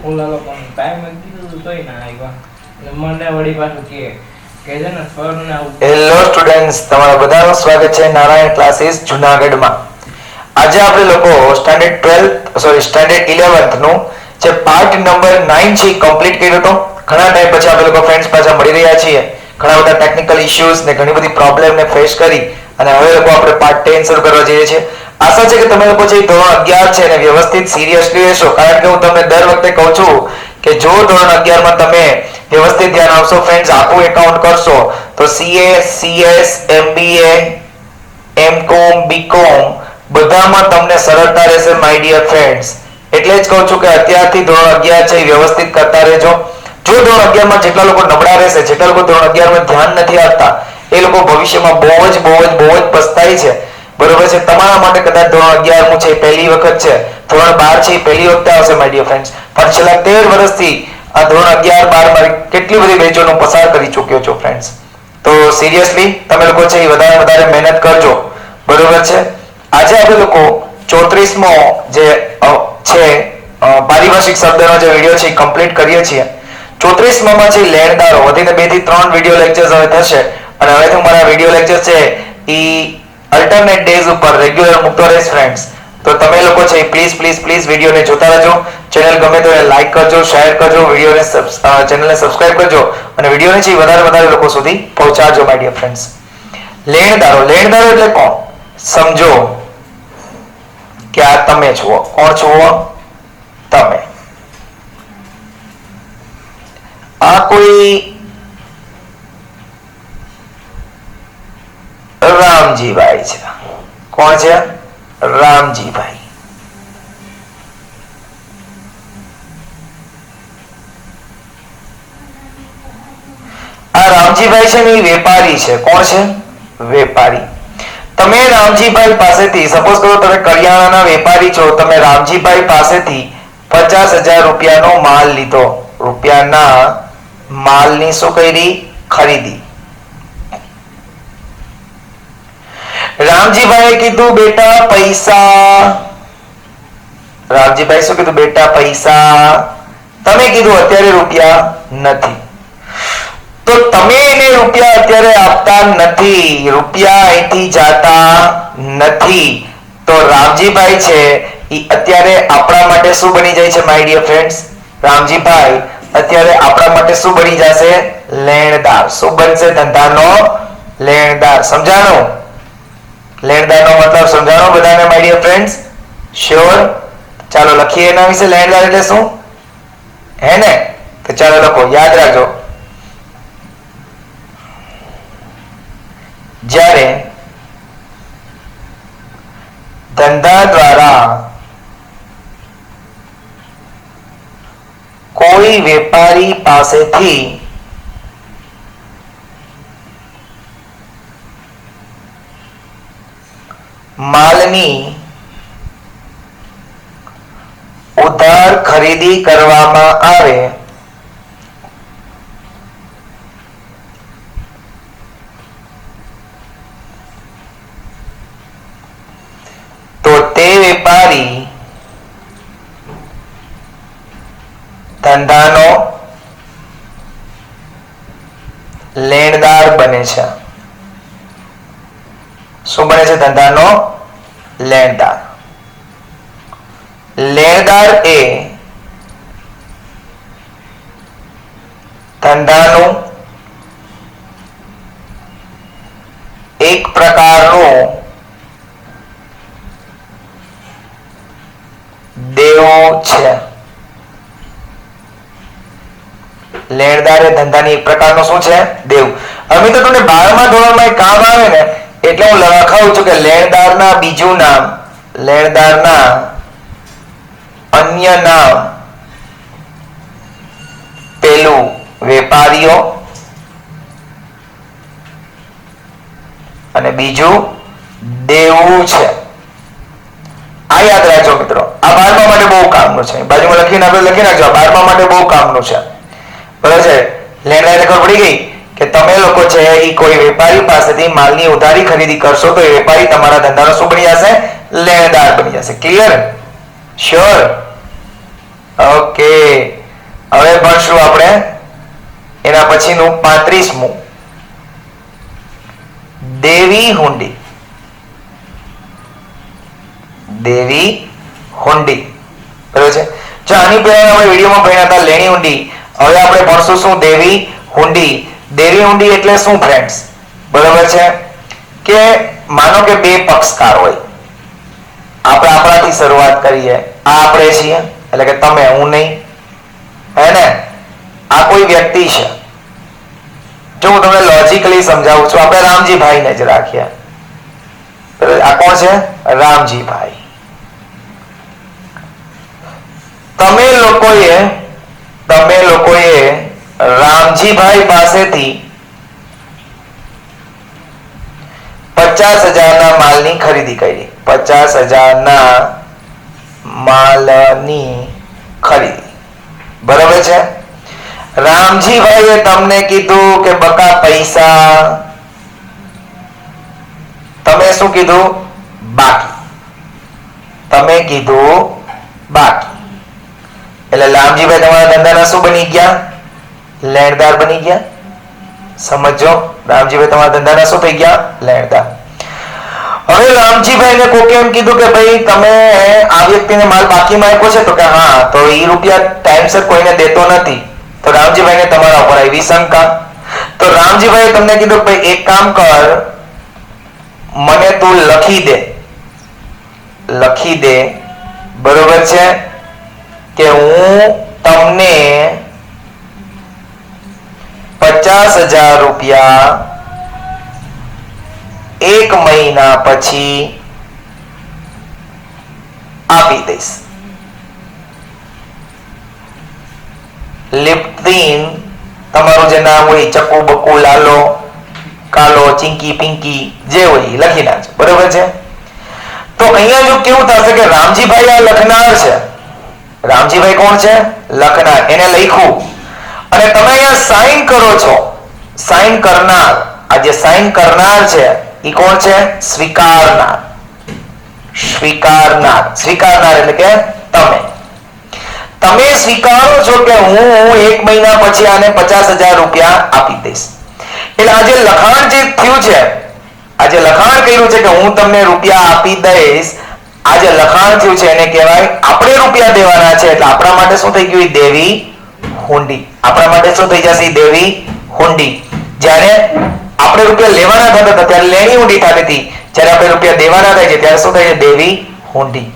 ઓલા લોકોને ટાઈમ જ કીધું તોય ના આવ્યા. એટલે મને વળી પાછું કે છે ને સર ને આવું. હેલો સ્ટુડન્ટ્સ, તમારા બધાનું સ્વાગત છે નારાયણ ક્લાસીસ જુનાગઢમાં. આજે આપણે લોકો સ્ટાન્ડર્ડ 12 સ્ટાન્ડર્ડ 11th નું જે પાર્ટ નંબર 9 છે કમ્પ્લીટ કર્યો હતો. ઘણા ટાઈમ પછી આપણે લોકો ફ્રેન્ડ્સ પાછા મળી રહ્યા છીએ. ઘણા બધા ટેકનિકલ ઇશ્યુઝ ને ઘણી બધી પ્રોબ્લેમ ને ફેસ કરી અને હવે લોકો આપણે પાર્ટ 10 શરૂ કરવા જઈએ છીએ. આશા છે કે તમે લોકો જે ધોરણ 11 છે એને વ્યવસ્થિત સિરિયસલી લેશો, કારણ કે હું તમને દર વખતે કહું છું કે જો ધોરણ 11 માં તમે વ્યવસ્થિત ધ્યાન આપશો ફ્રેન્ડ્સ, આખું એકાઉન્ટ કરશો તો CA, CS, MBA, MCom, BCom બધામાં તમને સરળતા રહેશે માય ડિયર ફ્રેન્ડ્સ. એટલે જ કહું છું કે અત્યારથી ધોરણ 11 છે વ્યવસ્થિત કરતા રહેજો. જો ધોરણ 11 માં જેટલા લોકો નબળા રહેશે, જેટલા લોકો ધોરણ 11 માં ધ્યાન નથી આપતા, એ લોકો ભવિષ્યમાં બહુ જ પસ્તાય છે. બરોબર છે? તમારા માટે કદાચ ધોરણ 11 છે પહેલી વખત છે, ધોરણ 12 છે પહેલી વખત આવશે માય ડિયર ફ્રેન્ડ્સ, પણ છેલ્લા 13 વર્ષથી આ ધોરણ 11, 12 માં કેટલી બધી બેચોનો પસાર કરી ચૂક્યો છો ફ્રેન્ડ્સ. તો સિરિયસલી તમે લોકો છે એ વધારે મહેનત કરજો. બરોબર છે? આજે આપણે લોકો 34મો જે છે પારિભાષિક શબ્દનો જે વિડિયો છે એ કમ્પ્લીટ કરીએ છીએ. 34માં છે લેણદારો. વધીને 2 થી 3 વિડિયો લેક્ચર્સ હવે થશે અને હવે હું મારા વિડિયો લેક્ચર છે એ અલ્ટરનેટ ડેઝ ઉપર રેગ્યુલર મૂકતો રહીશ ફ્રેન્ડ્સ. તો તમે લોકો છે પ્લીઝ વિડિયોને જોતા રહેજો. ચેનલ ગમે તો એને લાઈક કરજો, શેર કરજો, વિડિયોને ચેનલને સબસ્ક્રાઇબ કરજો અને વિડિયોને છે વધારે લોકો સુધી પહોંચાડજો માય ડિયર ફ્રેન્ડ્સ. લેણદારો એટલે કોણ? સમજો કે આ તમે છો. કોણ છો? તમે. આ કોઈ રામજીભાઈ છે. કોણ છે? રામજીભાઈ. આ રામજીભાઈ છે ને એ વેપારી છે. કોણ છે? વેપારી. તમે રામજીભાઈ પાસેથી સપોઝ કરો તમે કરિયાણાના વેપારી છો, તમે રામજીભાઈ પાસેથી 50,000 રૂપિયાનો માલ લીધો. રૂપિયાના માલની શું કરી? ખરીદી. રામજીભાઈએ કીધું બેટા પૈસા. રામજીભાઈ શું કીધું? બેટા પૈસા. તમે કીધું અત્યારે રૂપિયા નથી. તો તમે એને રૂપિયા અત્યારે આપતા નથી, રૂપિયા અહીંથી જાતા નથી. તો રામજીભાઈ છે એ અત્યારે આપણા માટે શું બની જાય છે માય ડિયર ફ્રેન્ડ્સ? રામજીભાઈ અત્યારે આપણા માટે શું બની જશે? લેણદાર. શું બનશે? ધંધાનો લેણદાર. સમજાણું? લેણદારનો મતલબ સમજાણો બધાને માય ડિયર ફ્રેન્ડ્સ? શ્યોર? ચાલો લખીએ એના વિશે. લેણદાર એટલે શું? હે ને? તો ચાલો લખો, યાદ રાખજો. જ્યારે ધંધા દ્વારા કોઈ વેપારી પાસેથી માલની ઉધાર ખરીદી કરવામાં આવે તો તે વેપારી ધંધાનો લેણદાર બને છે. શું બને છે? ધંધાનો લેણદાર. લેણદાર એ ધંધાનું એક પ્રકારનું દેવું છે. લેણદાર એ ધંધાની એક પ્રકારનું શું છે? દેવું. હવે તો તમને 12મા ધોરણમાં કામ આવે ને એટલે હું લખાવું છું કે લેણદારના બીજું નામ, લેણદારના અન્ય નામ પેલું વેપારીઓ અને બીજું દેવું છે. આ યાદ રાખજો મિત્રો. આ 12મા માટે બહુ કામનું છે. બાજુમાં લખી નાખજો. આ 12મા માટે બહુ કામનું છે. બરાબર છે? લેણદારને ખબર પડી ગઈ કે તમે લોકો છે એ કોઈ વેપારી પાસેથી માલની ઉધારી ખરીદી કરશો તો એ વેપારી તમારા ધંધાનો શું બની જશે? લેણદાર બની જશે. ક્લિયર? શ્યોર? ઓકે, હવે ભણશું આપણે એના પછીનું 35મું, દેવી હુંડી. દેવી હુંડી બરોબર છે. જો આની પહેલા આપણે વિડીયોમાં ભણ્યા હતા લેણી હુંડી, હવે આપણે ભણશું શું? દેવી હુંડી. દેવી હુંડી એટલે શું ફ્રેન્ડ્સ? બરોબર છે કે માનો કે બે પક્ષકાર હોય, આપણે આપણાથી શરૂઆત કરીએ. આ આપણે છીએ એટલે કે તમે, હું નહીં, હે ને? આ કોઈ વ્યક્તિ છે. જો હું તમને લોજિકલી સમજાવું છું, આપણે રામજીભાઈને જ રાખીએ. આ કોણ છે? રામજીભાઈ. તમે લોકોએ રામજીભાઈ પાસેથી 50,000 માલની ખરીદી કરી. 50,000 માલની ખરીદી, બરાબર છે. રામજીભાઈએ તમને કીધું કે બકા પૈસા, તમે શું કીધું? બાકી. તમે કીધું બાકી. એટલે રામજીભાઈ તમારા ધંધાના શું બની ગયા? લેણદાર બની ગયા. સમજો, રામજીભાઈ તમારા ધંધાના શું થઈ ગયા? લેણદાર. હવે રામજીભાઈને કોકે એમ કીધું કે ભાઈ તમે આ વ્યક્તિને માલ બાકીમાં આપ્યો છે, તો કે હા, તો એ રૂપિયા ટાઈમસર કોઈને દેતો નથી. તો રામજીભાઈને તમારા ઉપર આવી શંકા. તો રામજીભાઈએ તમને કીધું ભાઈ એક કામ કર, મને તું લખી દે, બરોબર છે, કે હું તમને 50,000 રૂપિયા 1 મહિના પછી આપી દઈશ. લિપ્તિન તમારું જે નામ હોય, ચકુ બકુ લાલો કાલો ચિંકી પિંકી જે હોય લખી નાખજો, બરોબર છે. તો અહીંયા જો કેવું થશે કે રામજીભાઈ આ લખનાર છે. રામજીભાઈ કોણ છે? લખનાર. એને લખ્યું અને તમે અહીંયા સાઈન કરો છો. સાઈન કરનાર, આ જે સાઈન કરનાર છે એ કોણ છે? સ્વીકારનાર. સ્વીકારનાર એટલે કે તમે સ્વીકારો છો કે હું 1 મહિના પછી આને 50,000 રૂપિયા આપી દઈશ. એટલે આ જે લખાણ જે થયું છે, આ જે લખાણ કર્યું છે કે હું તમને રૂપિયા આપી દઈશ, આ જે લખાણ થયું છે એને કહેવાય આપણે રૂપિયા દેવાના છે. એટલે આપણા માટે શું થઈ ગયું? દેવી હુંડી. આપણા માટે શું થઈ જશે? દેવી હુંડી. જ્યારે આપણે રૂપિયા લેવાના થતા હતા ત્યારે લેણી હુંડી થતી હતી, જ્યારે આપણે રૂપિયા દેવાના થાય છે ત્યારે શું થાય છે? દેવી હુંડી.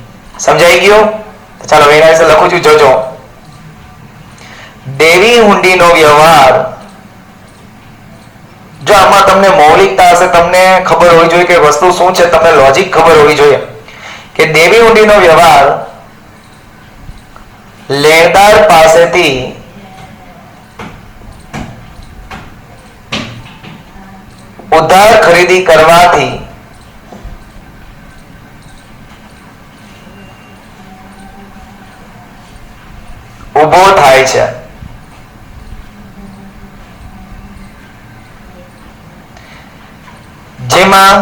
સમજાઈ ગયું? ચાલો એના વિશે લખું છું, જોજો. દેવી હુંડીનો વ્યવહાર, જો આમાં તમને મૌલિકતા હશે, તમને ખબર હોવી જોઈએ કે વસ્તુ શું છે, તમને લોજિક ખબર હોવી જોઈએ કે દેવી હુંડીનો વ્યવહાર લેણદાર પાસેથી ઉધાર ખરીદી કરવાથી ઉભો થાય છે. જેમાં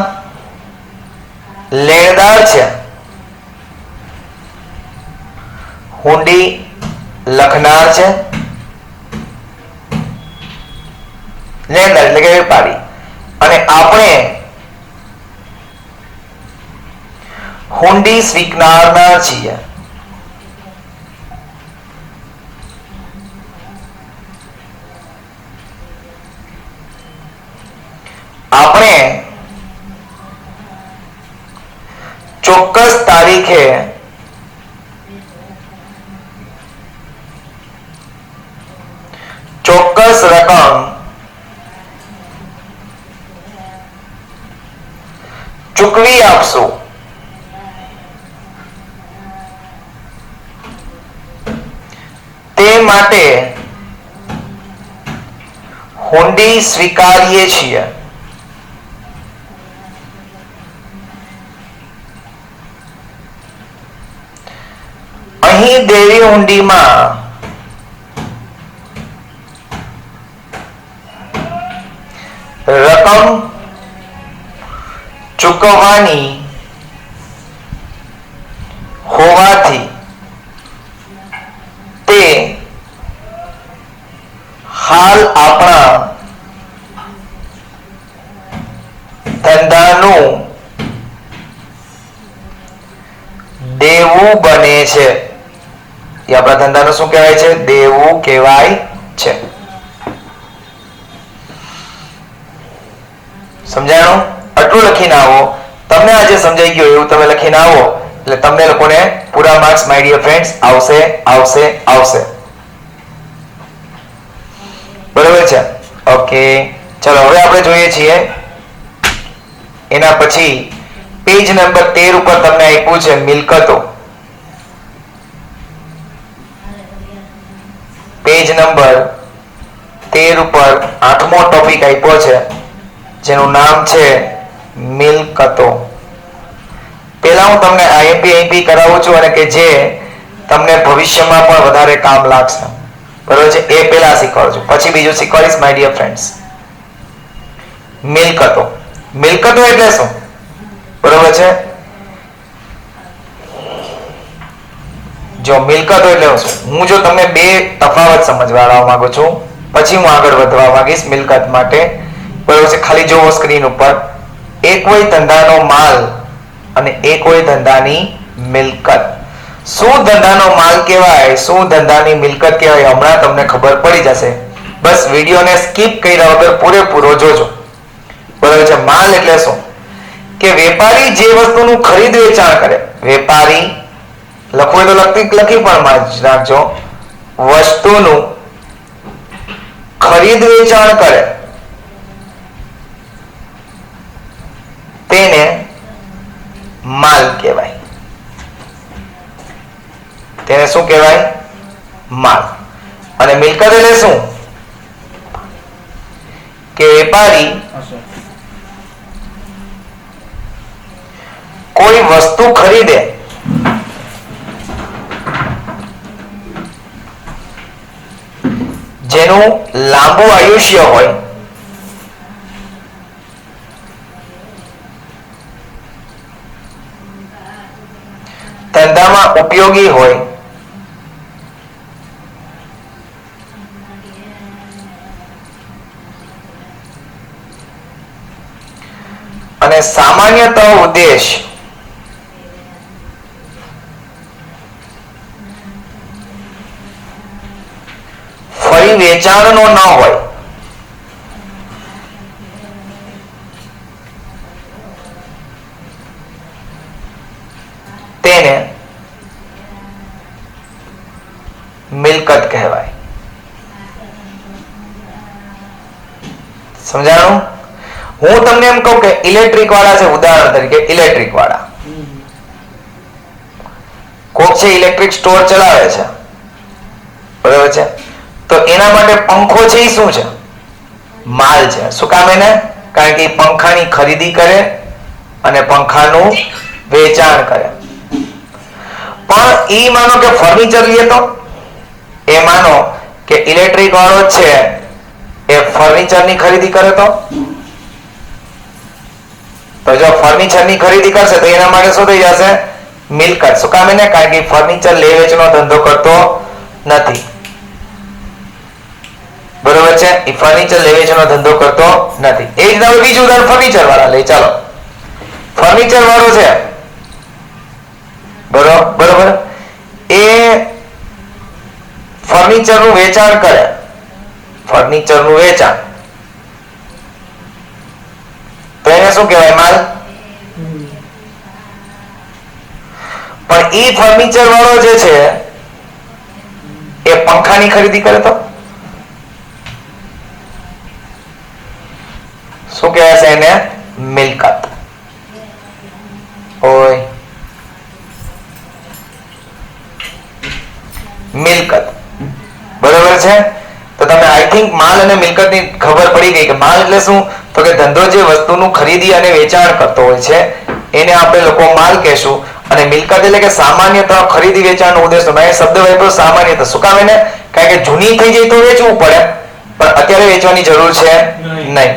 લેણદાર છે, હુંડી લખનાર છે, લેણદાર એટલે કે વેપારી, અને આપણે હુંડી સ્વીકારનાર છીએ. આપણે ચોક્કસ તારીખે ચોક્કસ રકમ ચૂકવી આપશું. તે માટે હુંડી સ્વીકારીએ છીએ. અહીં દેવી હુંડીમાં રકમ ચૂકવવાની હોવાથી હાલ આપણા ધંધાનું દેવું બને છે. એ આપણા ધંધાનું શું કહેવાય છે? દેવું કહેવાય છે. સમજાણું? આટલું લખીને આવો. તમને આજે સમજાઈ ગયું એવું તમે લખીને આવો એટલે તમને લોકોને પૂરા માર્ક્સ માય ડિયર ફ્રેન્ડ્સ આવશે આવશે આવશે. બરોબર છે? ઓકે, ચલો હવે આપણે જોઈએ છીએ એના પછી પેજ નંબર 13 ઉપર તમને આપ્યું છે મિલકતો. પેજ નંબર 13 ઉપર 8મો ટોપિક આપ્યો છે જેનું નામ છે મિલકતો. પહેલા હું તમને આઈએમપી કરાવું છું અને કે જે તમને ભવિષ્યમાં પણ વધારે કામ લાગશે. બરોબર છે? એ પહેલા શીખવાડું છું, પછી બીજું શીખવાડીશ માય ડિયર ફ્રેન્ડ્સ. મિલકતો. મિલકતો એટલે શું? બરોબર છે? જો મિલકતો એટલે શું, હું જો તમને બે તફાવત સમજવાડવા માંગુ છું પછી હું આગળ વધવા માંગીશ મિલકત માટે. બરોબર છે? ખાલી જોવો સ્ક્રીન ઉપર. એક હોય ધંધાનો માલ અને એક હોય ધંધાની મિલકત. શું ધંધાનો માલ કહેવાય, શું ધંધાની મિલકત કહેવાય હમણાં તમને ખબર પડી જશે. બસ વિડીયોને સ્કીપ કર્યા વગર પૂરેપૂરો જોજો. બરોબર છે? માલ એટલે શું કે વેપારી જે વસ્તુનું ખરીદ વેચાણ કરે, વેપારી લખવું તો લખી પણ રાખજો, વસ્તુનું ખરીદ વેચાણ કરે તેને માલ કહેવાય. તેને શું કહેવાય? માલ. અને મિલકત એટલે શું કે વેપારી કોઈ વસ્તુ ખરીદે જેનું લાંબુ આયુષ્ય હોય ધંધામાં ઉપયોગી હોય અને સામાન્યતઃ ઉદ્દેશ ફરી વેચાણનો ન હોય તેને મિલકત કહેવાય. સમજાણું? હું તમને એમ કહું કે ઇલેક્ટ્રિક વાળા છે, ઉદાહરણ તરીકે ઇલેક્ટ્રિક વાળા કોક છે ઇલેક્ટ્રિક સ્ટોર ચલાવે છે. બરાબર છે? તો એના માટે પંખો છે એ શું છે? માલ છે. શું કામ એને? કારણ કે પંખાની ખરીદી કરે અને પંખાનું વેચાણ કરે. પણ ઈ માનો કે ફર્નિચર લઈએ તો એ માનો કે ઇલેક્ટ્રિક વાળો છે એ ફર્નિચરની ખરીદી કરે તો જો ફર્નિચરની ખરીદી કરશે તો એના માટે શું થઈ જશે? મિલકત. શું કામ એને? કારણ કે ફર્નિચર લે વેચનો ધંધો કરતો નથી. બરોબર છે? એ ફર્નિચર લે વેચનો ધંધો કરતો નથી. એ જ રીતે બીજું ઉદાહરણ ફર્નિચર વાળા લઈ. ચાલો, ફર્નિચર વાળો છે બરોબર, એ ફર્નિચરનું વેચાણ કરે, ફર્નિચરનું વેચાણ, તો એને શું કહેવાય? માલ. પણ ઈ ફર્નિચર વાળો જે છે એ પંખાની ખરીદી કરે તો શું કહેવાય? એને મિલકત. ઓય મિલકત. બરોબર છે? તો તમે આઈ થિંક માલ અને મિલકતની ખબર પડી ગઈ કે માલ એટલે શું, તો કે ધંધો જે વસ્તુનું ખરીદી અને વેચાણ કરતો હોય છે એને આપણે લોકો માલ કહેશું. અને મિલકત એટલે કે સામાન્યતઃ ખરીદી વેચાણનો ઉદ્દેશ. મેં શબ્દ વાપર્યો સામાન્યતઃ. શું કામ એને? કારણ કે જૂની થઈ જાય તો વેચવું પડે, પણ અત્યારે વેચવાની જરૂર છે નહીં.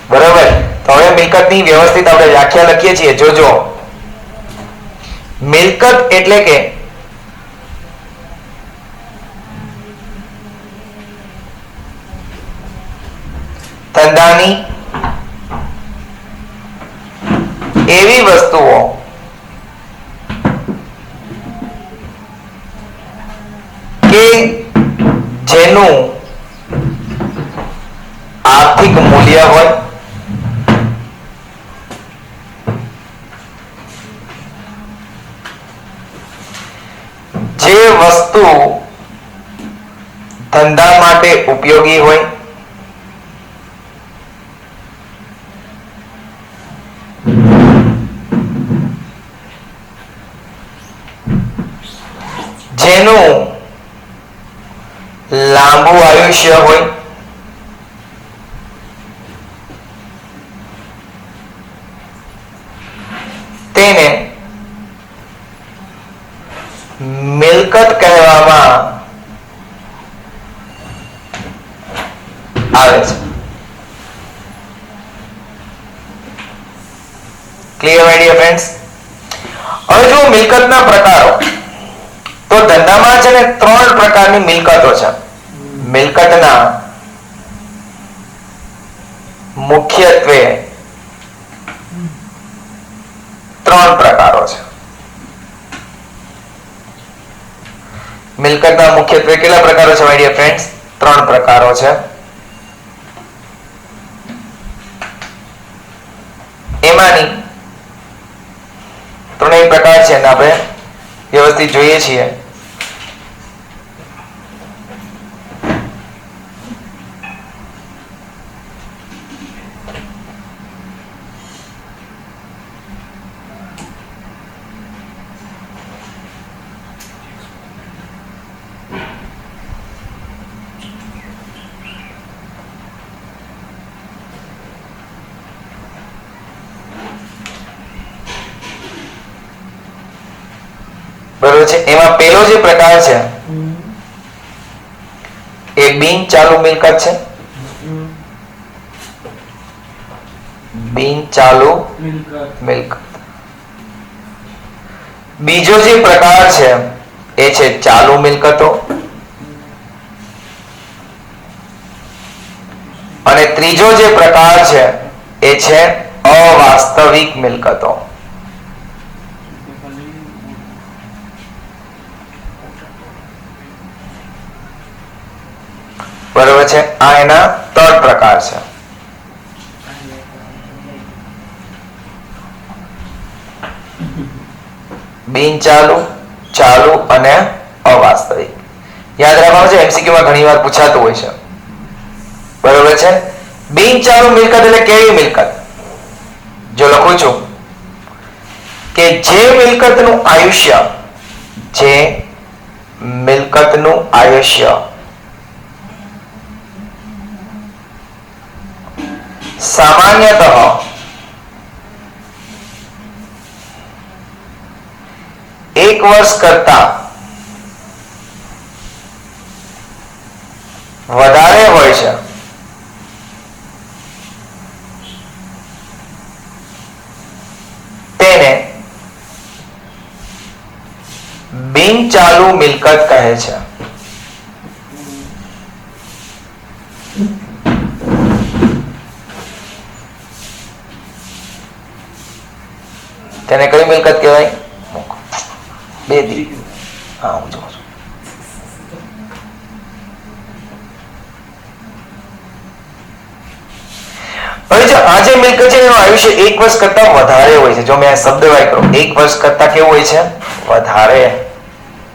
બરોબર? તો હવે મિલકતની વ્યવસ્થિત આપણે વ્યાખ્યા લખીએ છીએ. જોજો, મિલકત એટલે કે ધંધાની એવી વસ્તુઓ કે જેનું આર્થિક મૂલ્ય હોય, જે વસ્તુ ધંધા માટે ઉપયોગી હોય, જેનું લાંબુ આયુષ્ય હોય, તેને મિલકત કહેવામાં આવે છે. Clear my dear friends? હવે જો મિલકતના પ્રકારો, તો ધંધામાં છે ને 3 પ્રકારની મિલકતો છે. મિલકતના મુખ્યત્વે 3 પ્રકારો છે. મિલકતના મુખ્યત્વે કેટલા પ્રકારો છે માય ડિયર ફ્રેન્ડ્સ? 3 પ્રકારો છે. એમાંની 3 પ્રકાર છે ને આપણે વ્યવસ્થિત જોઈએ છીએ. બરોબર છે. એમાં પહેલો જે પ્રકાર છે એ બિન ચાલુ મિલકત છે. બિન ચાલુ મિલકત. બીજો જે પ્રકાર છે એ છે ચાલુ મિલકતો. અને ત્રીજો જે પ્રકાર છે એ છે અવાસ્તવિક મિલકતો. બરોબર છે. આ એના 3 પ્રકાર છે. બિન ચાલુ, ચાલુ અને અવાસ્તવિક. યાદ રાખવાનું છે, MCQ માં ઘણી વાર પૂછાતું હોય છે. બરોબર છે. બિન ચાલુ મિલકત એટલે કેવી મિલકત? જો લખું છું કે જે મિલકતનું આયુષ્ય सामान्यतः 1 વર્ષ કરતા વધારે હોય છે, તેને બિન ચાલુ મિલકત કહે છે. તેને કઈ મિલકત કહેવાય? બે દી. હા, હું જોઉં છું. હવે જો આ જે મિલકત છે એનું આયુષ્ય 1 વર્ષ કરતા વધારે હોય છે. જો મેં આ શબ્દ વાય કરું, 1 વર્ષ કરતા કેવું હોય છે? વધારે.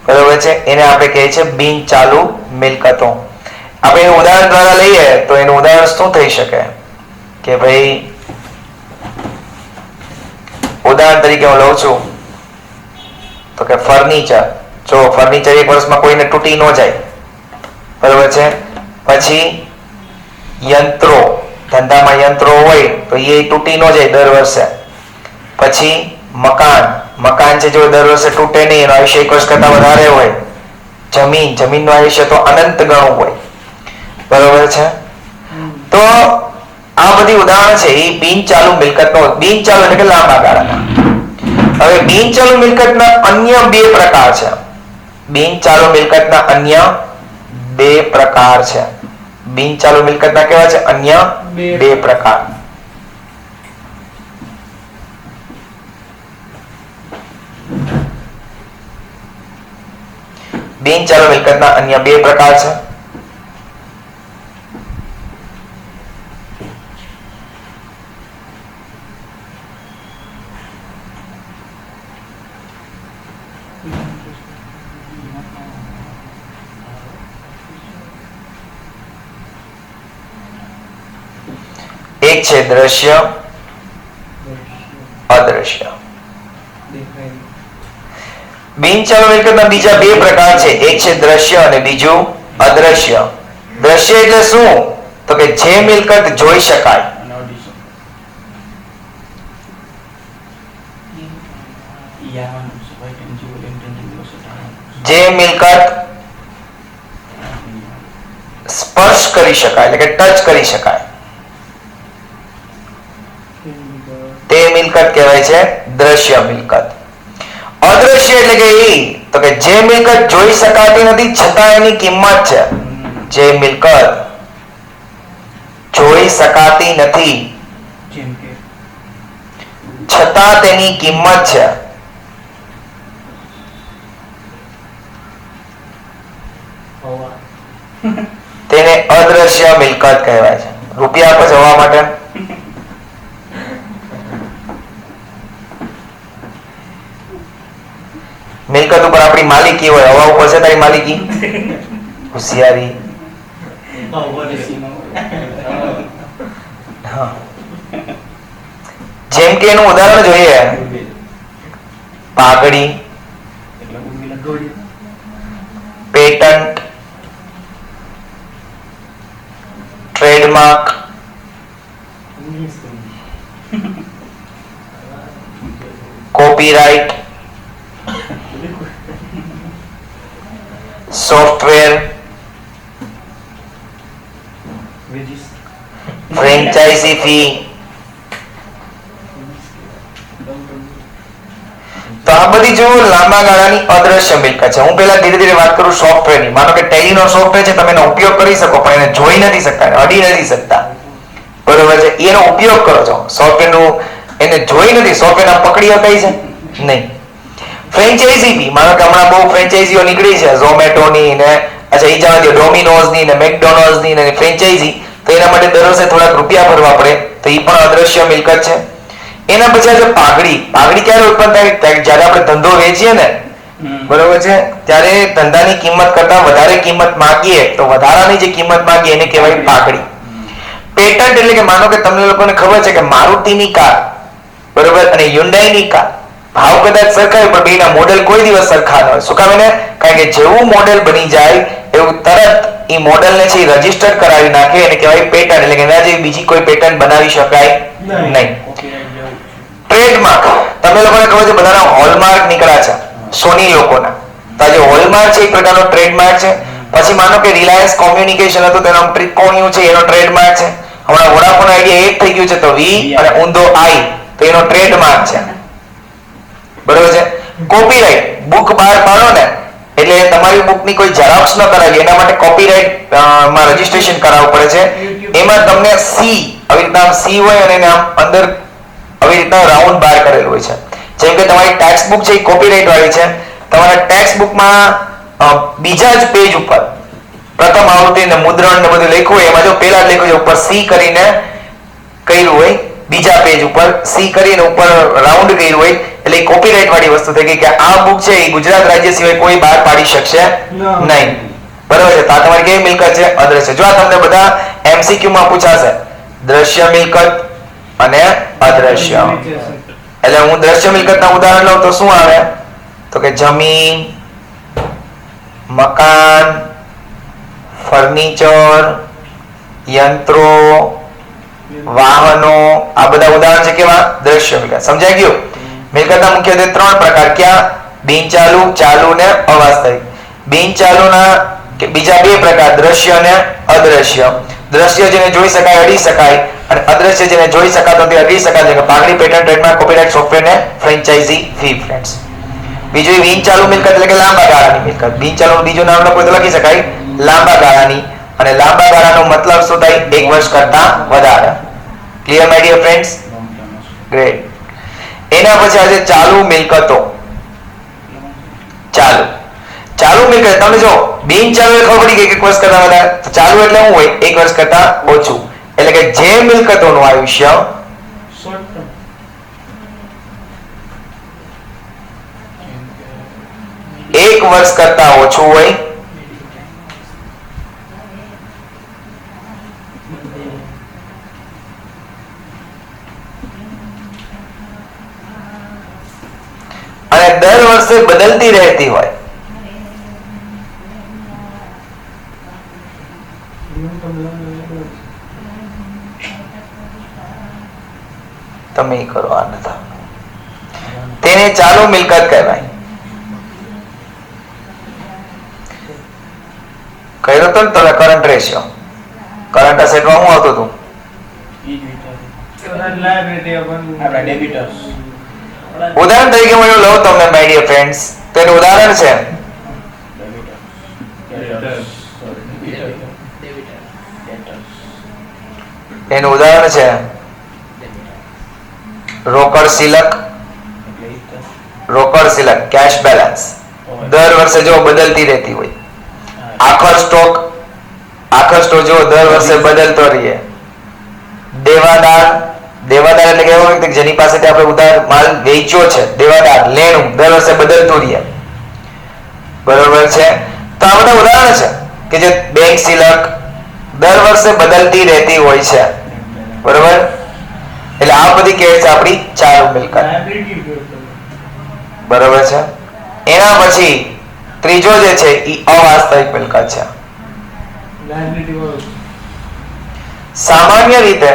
બરોબર છે. એને આપણે કહીએ છીએ બિન ચાલુ મિલકતો. આપણે એનું ઉદાહરણ દ્વારા લઈએ તો એનું ઉદાહરણ શું થઈ શકે કે ભાઈ, ઉદાહરણ તરીકે હું લઉં છું તો કે ફર્નિચર. જો ફર્નિચર 1 વર્ષમાં કોઈને તૂટી ન જાય, બરોબર છે. પછી યંત્રો, ધંધામાં યંત્રો હોય તો એ તૂટી ન જાય દર વર્ષે. પછી મકાન છે, જો દર વર્ષે તૂટે નહીં, એનું આયુષ્ય 1 વર્ષ કરતા વધારે હોય. જમીનનું આયુષ્ય તો અનંત ગણું હોય. બરોબર છે. તો આ બધી ઉદાહરણ છે એ બિન ચાલુ મિલકતનો. બિન ચાલુ એટલે કે લાંબા ગાળાના. હવે બિન ચાલુ મિલકતના અન્ય 2 પ્રકાર છે. બિન ચાલુ મિલકતના અન્ય 2 પ્રકાર છે. બિન ચાલુ મિલકતના કેવા છે? અન્ય બે પ્રકાર. બિન ચાલુ મિલકતના અન્ય બે પ્રકાર છે. એક છે દ્રશ્ય, અદ્રશ્ય. બિન ચાલુ મિલકતના બીજા બે પ્રકાર છે. એક છે દ્રશ્ય અને બીજું અદ્રશ્ય. દ્રશ્ય એટલે શું? તો કે જે મિલકત જોઈ શકાય. જે મિલકત સ્પર્શ કરી શકાય એટલે કે ટચ કરી શકાય તે મિલકત કહેવાય છે દ્રશ્ય મિલકત. અદ્રશ્ય એટલે કે તો કે જે મિલકત જોઈ શકાતી નથી છતાં એની કિંમત છે. જે મિલકત જોઈ શકાતી નથી છતાં તેની કિંમત છે. તેને અદ્રશ્ય મિલકત કહેવાય છે. રૂપિયા આપો જવા માટે. મિલકત ઉપર આપણી માલિકી હોય, હવા ઉપર છે તારી માલિકી? હોશિયારી. જેમ કે એનું ઉદાહરણ જોઈએ, પાઘડી, patent, trademark, copyright, software, franchisee fee. તો આ બધી જો લાંબા ગાળાની અદ્રશ્ય મિલકત છે. હું પહેલા ધીરે ધીરે વાત કરું સોફ્ટવેરની. માનો કે ટેલી નો સોફ્ટવેર છે, તમે એનો ઉપયોગ કરી શકો પણ એને જોઈ નથી શકતા, અડી નથી શકતા, બરોબર છે? એનો ઉપયોગ કરો છો. સોફ્ટવેરનું એને જોઈ નથી, સોફ્ટવેરના પકડી શકાય છે નહીં. ફ્રેન્ચાઇઝી ફી, માનો કે હમણાં બહુ ફ્રેન્ચાઇઝીઓ નીકળી છે, ઝોમેટોની ને અચ્છા ઈ જવા દો, ડોમિનોઝની ને મેકડોનલ્ડ્સની ને ફ્રેન્ચાઇઝી. તો એના માટે દર વર્ષે થોડાક રૂપિયા ભરવા પડે, તો એ પણ અદ્રશ્ય મિલકત છે. એના પછી છે પાઘડી. પાઘડી ક્યારે ઉત્પન્ન થાય? જ્યારે આપણે ધંધો વેચીએ ને, બરોબર છે, ત્યારે ધંધાની કિંમત કરતા વધારે કિંમત માંગીએ તો વધારાની જે કિંમત માંગીએ એને કહેવાય પાઘડી. પેટન્ટ એટલે કે માનો કે તમને લોકોને ખબર છે કે મારુતિની કાર, બરોબર, અને હ્યુન્ડાઈની કાર ભાવ કદાચ સરખા હોય પણ બેના મોડેલ કોઈ દિવસ સરખા ન હોય. શું કામ? એને કારણ કે જેવું મોડેલ બની જાય એવું તરત એ મોડેલને છે રજીસ્ટર કરાવી નાખે, એને કહેવાય પેટન્ટ. એટલે કે એના જેવી બીજી કોઈ પેટન્ટ બનાવી શકાય નહીં. ટ્રેડમાર્ક, તમે લોકોને ખબર છે બધાના હોલમાર્ક નીકળ્યા છે, સોની લોકોના. તો આ જે હોલમાર્ક છે એક પ્રકારનો ટ્રેડમાર્ક છે. પછી માનો કે રિલાયન્સ કોમ્યુનિકેશન હતું, તેનો ત્રિકોણિયું છે, એનો ટ્રેડમાર્ક છે. હમણાં વોડાફોન આઈડિયા એક થઈ ગયું છે, તો વી અને ઊંધો આઈ, તો એનો ટ્રેડમાર્ક છે, બરોબર છે. કોપીરાઇટ, બુક બહાર પાડો ને એટલે તમારી બુકની કોઈ ઝેરોક્સ ન કરાવી, એના માટે કોપીરાઇટ માં રજીસ્ટ્રેશન કરાવવું પડે છે. એમાં તમને સી આવી રીતના સી હોય અને એને આમ અંદર આવી રીતના રાઉન્ડ બાર કરેલું હોય છે. જેમ કે તમારી ટેક્સ્ટ બુક છે એ કોપીરાઇટ વાળી છે, તમારા ટેક્સ્ટ બુકમાં બીજા જ પેજ ઉપર પ્રથમ આવૃત્તિ ને મુદ્રણ ને બધું લખ્યું હોય, એમાં જો પહેલા જ લખ્યું છે ઉપર સી કરીને કર્યું હોય, બીજા પેજ ઉપર સી કરીને ઉપર રાઉન્ડ કર્યું હોય, એટલે એ કોપીરાઇટ વાળી વસ્તુ થઈ ગઈ કે આ બુક છે એ ગુજરાત રાજ્ય સિવાય કોઈ બહાર પાડી શકશે નહીં, બરાબર છે? તો આ તમારી કેવી મિલકત છે? અદ્રશ્ય. જો આ તમને બધા MCQ માં પૂછાશે, દ્રશ્ય મિલકત અને અદ્રશ્ય. એટલે હું દ્રશ્ય મિલકતના ઉદાહરણ લઉં તો શું આવે? તો કે જમીન, મકાન, ફર્નિચર, યંત્રો, વાહનો, આ બધા ઉદાહરણ છે કેવા? દ્રશ્ય મિલકત. સમજાઈ ગયું? મિલકતના મુખ્યત્વે ત્રણ પ્રકાર ક્યાં? બિનચાલુ, ચાલુ ને અવાસ્તવિક. બિનચાલુના બીજા બે પ્રકાર દ્રશ્ય અને અદ્રશ્ય. દ્રશ્ય જેને જોઈ શકાય, અડી શકાય, અને અદ્રશ્ય જેને જોઈ શકાતો નથી, અડી શકાય, જેમ કે પાઘડી, પેટન્ટ, ટ્રેડમાર્ક, કોપીરાઇટ, સોફ્ટવેર ને ફ્રેન્ચાઇઝી ફી. ફ્રેન્ડ્સ, બીજું બિનચાલુ મિલકત એટલે કે લાંબા ગાળાની મિલકત. બિનચાલુનું બીજું નામ લખો તો લખી શકાય લાંબા ગાળાની, અને લાંબા ગાળાનો મતલબ શું થાય? 1 વર્ષ કરતા વધારે. Clear my dear friends? Great. એના પછી આજે ચાલુ મિલકતો. ચાલુ મિલકત તમને જો બિન ચાલુ એ ખબર પડી કે 1 વર્ષ કરતા વધારે. તો ચાલુ એટલે શું હોય? 1 વર્ષ કરતા ઓછું. એટલે કે જે મિલકતોનું આયુષ્ય શોર્ટ ટર્મ 1 વર્ષ કરતા ઓછું હોય અને દર વર્ષે બદલતી રહેતી હોય. તમે ઈ કરો આ નતા તેને ચાલુ મિલકત કહેવાય. કર્યો તો ને તમે કરંટ રેશિયો. કરંટ એસેટમાં શું આવતું હતું? લાયબિલિટી આપણા ડેબિટર્સ. ઉદાહરણ તરીકે હું એવું લઉં તમને માય ડિયર ફ્રેન્ડ્સ. તેનું ઉદાહરણ છે એનું ઉદાહરણ છે રોકડ સિલક કેશ બેલેન્સ દર વર્ષે જો બદલતી રહેતી હોય. આખર સ્ટોક જો દર વર્ષે બદલતો રહીએ. દેવાદાર એટલે કેવો વ્યક્તિ જેની પાસેથી આપણે ઉધાર માલ વેચ્યો છે, દેવાદાર લેણું દર વર્ષે બદલતું રહે. બરોબર છે? તો આ બધા ઉદાહરણ છે કે જે બેંક સિલક દર વર્ષે બદલતી રહેતી હોય છે. બરોબર? એટલે આ બધી કે છે આપણી ચાલુ મિલકત. બરોબર છે? એના પછી ત્રીજો જે છે એ અવાસ્તવિક મિલકત છે. સામાન્ય રીતે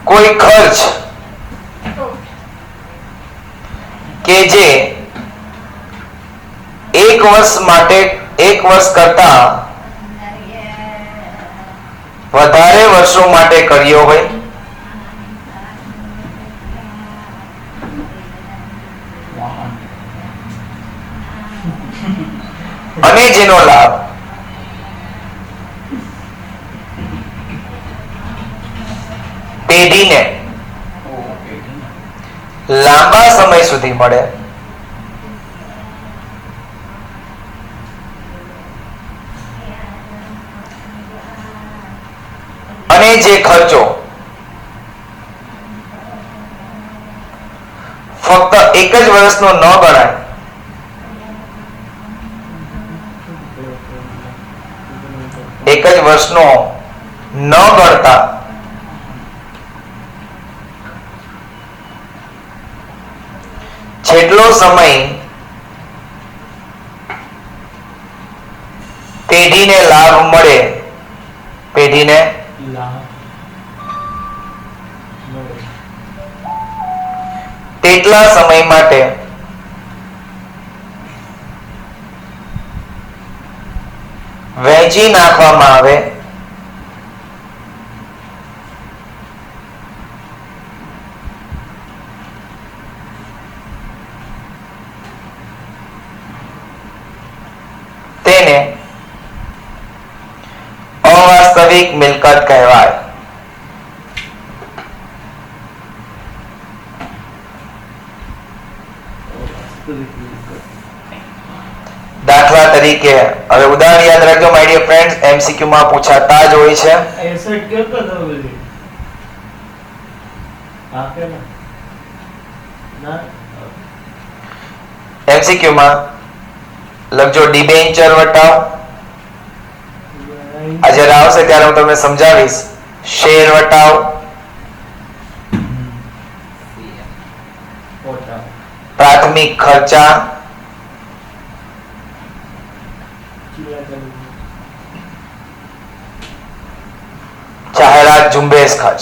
કોઈ ખર્ચ કે જે 1 વર્ષ કરતા વધારે વર્ષો માટે કર્યો હોય અને જેનો લાભ પેઢીને લાંબા સમય સુધી મળે અને જે ખર્ચો ફક્ત 1 જ વર્ષનો ન ગણાય ન ગણતા જેટલો સમય પેઢીને લાભ મળે તેટલા સમય માટે વહેંચી નાખવામાં આવે તેને અવાસ્તવિક મિલકત કહેવાય. દાખલા તરીકે હવે ઉદાહરણ યાદ રાખજો માય ડિયર ફ્રેન્ડ્સ, એમસીક્યુ માં પૂછાતા જ હોય છે. એસેટ કેતો તો બધી આપેલા ના એમસીક્યુ માં લખજો ડિબેન્ચર વટાવ. આ જ્યારે આવશે ત્યારે હું તમને સમજાવીશ. શેર વટાવ, પ્રાથમિક ખર્ચા, જાહેરાત ઝુંબેશ ખર્ચ.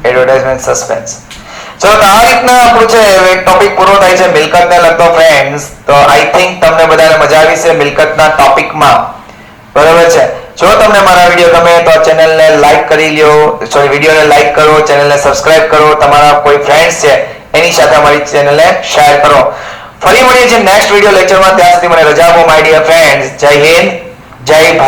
Advertisement suspense. ચલો તો આ રીતના આપણું છે એક ટોપિક પૂરો થાય છે મિલકતને લગતો ફ્રેન્ડ્સ. તો આઈ થિંક તમને બધાને મજા આવી છે મિલકતના ટોપિકમાં. બરાબર છે? જો તમને મારા વિડીયો ગમે તો ચેનલને લાઈક કરી લ્યો, સોરી વિડીયોને લાઈક કરો, ચેનલને સબસ્ક્રાઇબ કરો, તમારા કોઈ ફ્રેન્ડ્સ છે એની સાથે અમારી ચેનલને શેર કરો. ફરી મળીએ છીએ નેક્સ્ટ વિડીયો લેક્ચરમાં. ત્યાં સુધી મને રજા આપો માય ડિયર ફ્રેન્ડ્સ. જય હિન્દ, જય ભારત.